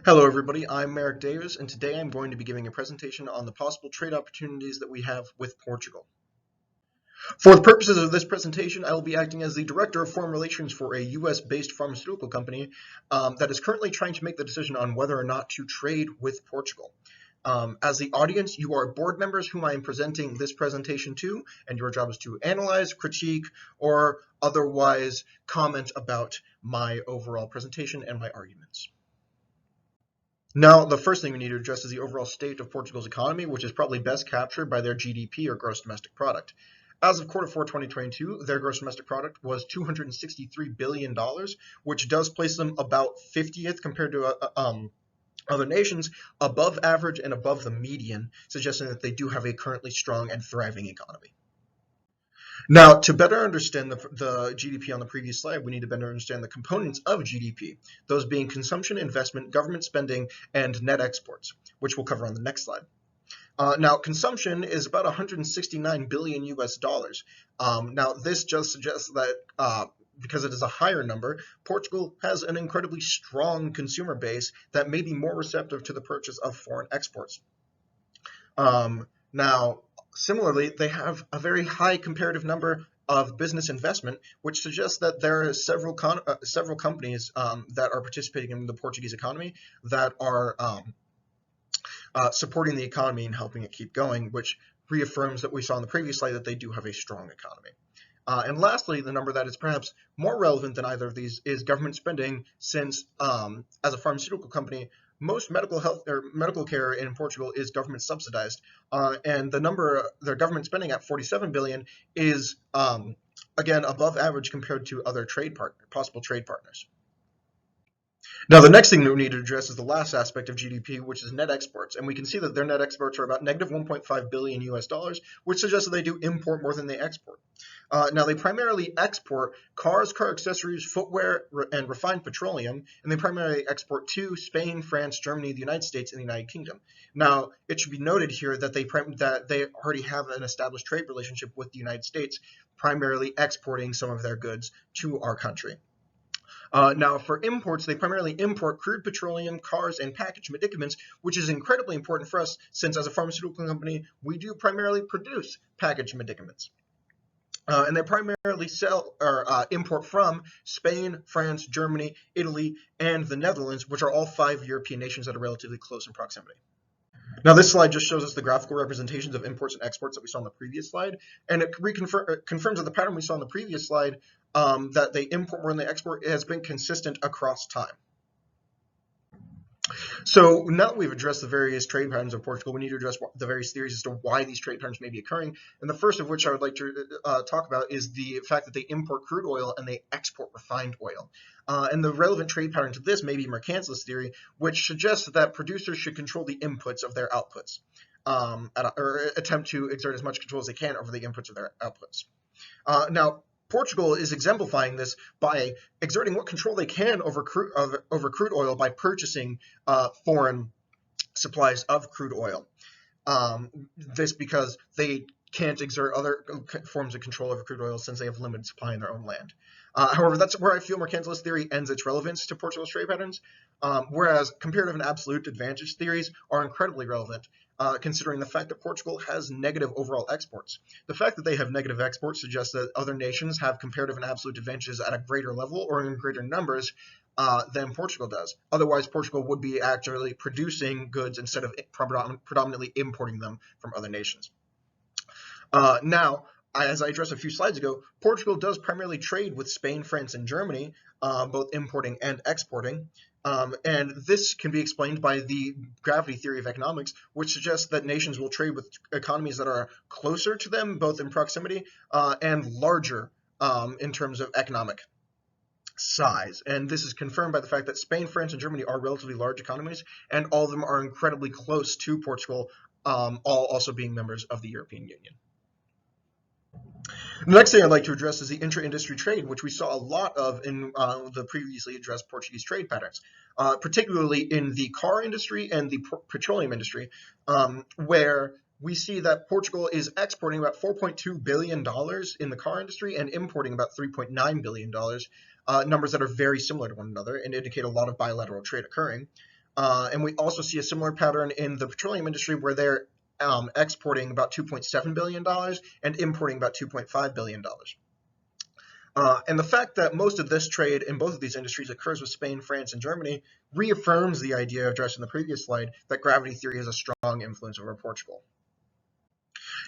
Hello everybody, I'm Merrick Davis, and today I'm going to be giving a presentation on the possible trade opportunities that we have with Portugal. For the purposes of this presentation, I will be acting as the Director of Foreign Relations for a US-based pharmaceutical company that is currently trying to make the decision on whether or not to trade with Portugal. As the audience, you are board members whom I am presenting this presentation to, and your job is to analyze, critique, or otherwise comment about my overall presentation and my arguments. Now, the first thing we need to address is the overall state of Portugal's economy, which is probably best captured by their GDP, or gross domestic product. As of quarter 4 2022, their gross domestic product was $263 billion, which does place them about 50th compared to other nations, above average and above the median, suggesting that they do have a currently strong and thriving economy. Now, to better understand the GDP on the previous slide, we need to better understand the components of GDP, those being consumption, investment, government spending, and net exports, which we'll cover on the next slide. Now, consumption is about 169 billion US dollars. Now, this just suggests that because it is a higher number, Portugal has an incredibly strong consumer base that may be more receptive to the purchase of foreign exports. Now, similarly, they have a very high comparative number of business investment, which suggests that there are several companies that are participating in the Portuguese economy that are supporting the economy and helping it keep going, which reaffirms that we saw in the previous slide that they do have a strong economy. And lastly, the number that is perhaps more relevant than either of these is government spending, since as a pharmaceutical company, most medical care in Portugal is government subsidized, and the number their government spending at 47 billion is again above average compared to other possible trade partners. Now, the next thing that we need to address is the last aspect of GDP, which is net exports. And we can see that their net exports are about negative 1.5 billion US dollars, which suggests that they do import more than they export. Now, they primarily export cars, car accessories, footwear, and refined petroleum, and they primarily export to Spain, France, Germany, the United States, and the United Kingdom. Now, it should be noted here that they already have an established trade relationship with the United States, primarily exporting some of their goods to our country. Now, for imports, they primarily import crude petroleum, cars, and packaged medicaments, which is incredibly important for us since as a pharmaceutical company, we do primarily produce packaged medicaments. And they primarily sell or import from Spain, France, Germany, Italy, and the Netherlands, which are all 5 European nations that are relatively close in proximity. Now, this slide just shows us the graphical representations of imports and exports that we saw on the previous slide, and it confirms that the pattern we saw on the previous slide, that they import more than they export, has been consistent across time. So now that we've addressed the various trade patterns of Portugal, we need to address the various theories as to why these trade patterns may be occurring. And the first of which I would like to talk about is the fact that they import crude oil and they export refined oil. And the relevant trade pattern to this may be mercantilist theory, which suggests that producers should control the inputs of their outputs, or attempt to exert as much control as they can over the inputs of their outputs. Now, Portugal is exemplifying this by exerting what control they can over crude oil by purchasing foreign supplies of crude oil. This because they can't exert other forms of control over crude oil since they have limited supply in their own land. However, that's where I feel mercantilist theory ends its relevance to Portugal's trade patterns, whereas comparative and absolute advantage theories are incredibly relevant, considering the fact that Portugal has negative overall exports. The fact that they have negative exports suggests that other nations have comparative and absolute advantages at a greater level or in greater numbers than Portugal does. Otherwise, Portugal would be actually producing goods instead of predominantly importing them from other nations. Now, as I addressed a few slides ago, Portugal does primarily trade with Spain, France, and Germany, both importing and exporting. And this can be explained by the gravity theory of economics, which suggests that nations will trade with economies that are closer to them, both in proximity and larger in terms of economic size. And this is confirmed by the fact that Spain, France, and Germany are relatively large economies, and all of them are incredibly close to Portugal, all also being members of the European Union. The next thing I'd like to address is the intra-industry trade, which we saw a lot of in the previously addressed Portuguese trade patterns, particularly in the car industry and the petroleum industry, where we see that Portugal is exporting about $4.2 billion in the car industry and importing about $3.9 billion, numbers that are very similar to one another and indicate a lot of bilateral trade occurring. And we also see a similar pattern in the petroleum industry where they're exporting about $2.7 billion and importing about $2.5 billion. And the fact that most of this trade in both of these industries occurs with Spain, France, and Germany reaffirms the idea addressed in the previous slide that gravity theory has a strong influence over Portugal.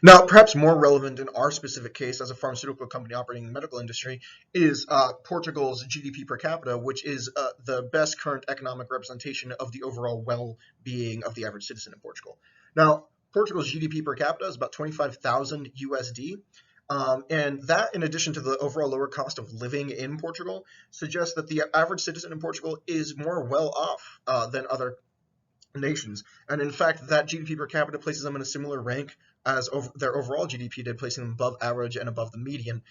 Now, perhaps more relevant in our specific case as a pharmaceutical company operating in the medical industry is Portugal's GDP per capita, which is the best current economic representation of the overall well-being of the average citizen in Portugal. Now, Portugal's GDP per capita is about 25,000 USD. And that, in addition to the overall lower cost of living in Portugal, suggests that the average citizen in Portugal is more well off than other nations. And in fact, that GDP per capita places them in a similar rank as their overall GDP did, placing them above average and above the median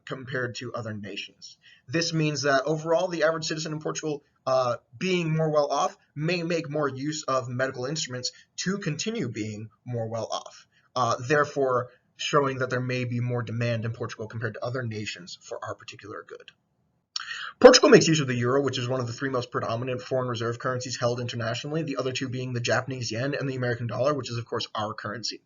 compared to other nations. This means that overall, the average citizen in Portugal, being more well off, may make more use of medical instruments to continue being more well off. Therefore, showing that there may be more demand in Portugal compared to other nations for our particular good. Portugal makes use of the euro, which is one of the three most predominant foreign reserve currencies held internationally, the other two being the Japanese yen and the American dollar, which is, of course, our currency.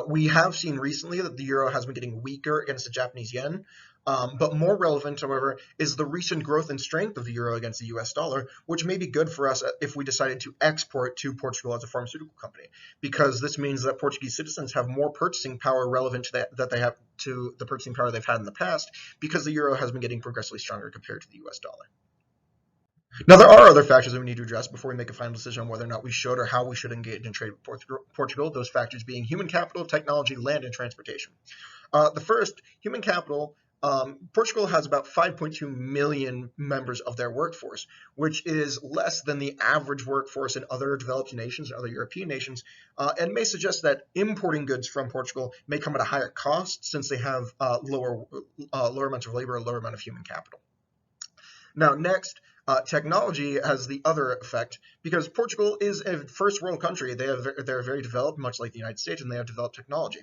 We have seen recently that the euro has been getting weaker against the Japanese yen, but more relevant, however, is the recent growth in strength of the euro against the US dollar, which may be good for us if we decided to export to Portugal as a pharmaceutical company, because this means that Portuguese citizens have more purchasing power relevant to that they have to the purchasing power they've had in the past, because the euro has been getting progressively stronger compared to the US dollar. Now, there are other factors that we need to address before we make a final decision on whether or not we should or how we should engage in trade with Portugal, those factors being human capital, technology, land, and transportation. The first, human capital. Portugal has about 5.2 million members of their workforce, which is less than the average workforce in other developed nations and other European nations, and may suggest that importing goods from Portugal may come at a higher cost since they have lower amounts of labor, a lower amount of human capital. Now, next, technology has the other effect because Portugal is a first world country. They're very developed, much like the United States, and they have developed technology.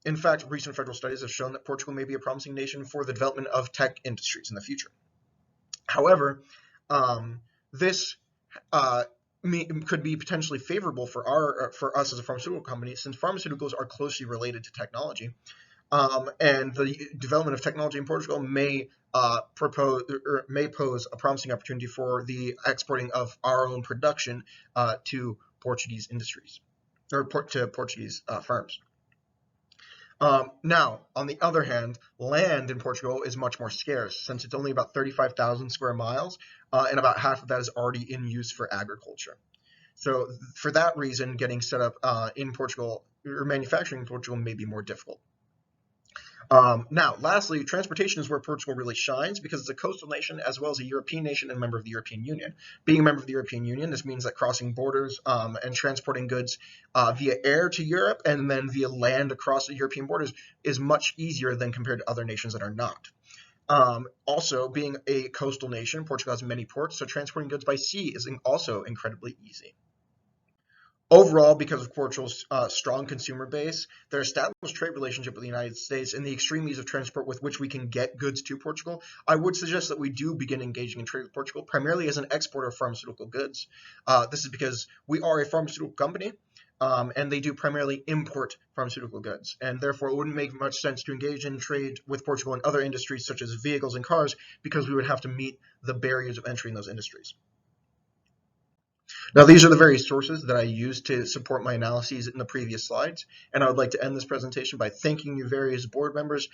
In fact, recent federal studies have shown that Portugal may be a promising nation for the development of tech industries in the future. However, this could be potentially favorable for us as a pharmaceutical company, since pharmaceuticals are closely related to technology. And the development of technology in Portugal may pose a promising opportunity for the exporting of our own production to Portuguese industries or to Portuguese firms. Now, on the other hand, land in Portugal is much more scarce since it's only about 35,000 square miles, and about half of that is already in use for agriculture. So for that reason, getting set up in Portugal or manufacturing in Portugal may be more difficult. Now, lastly, transportation is where Portugal really shines because it's a coastal nation as well as a European nation and a member of the European Union. Being a member of the European Union, this means that crossing borders and transporting goods via air to Europe and then via land across the European borders is much easier than compared to other nations that are not. Also, being a coastal nation, Portugal has many ports, so transporting goods by sea is also incredibly easy. Overall, because of Portugal's strong consumer base, their established trade relationship with the United States, and the extreme ease of transport with which we can get goods to Portugal, I would suggest that we do begin engaging in trade with Portugal, primarily as an exporter of pharmaceutical goods. This is because we are a pharmaceutical company, and they do primarily import pharmaceutical goods, and therefore it wouldn't make much sense to engage in trade with Portugal in other industries such as vehicles and cars, because we would have to meet the barriers of entry in those industries. Now, these are the various sources that I used to support my analyses in the previous slides, and I would like to end this presentation by thanking you various board members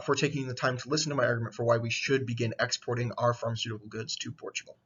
for taking the time to listen to my argument for why we should begin exporting our pharmaceutical goods to Portugal.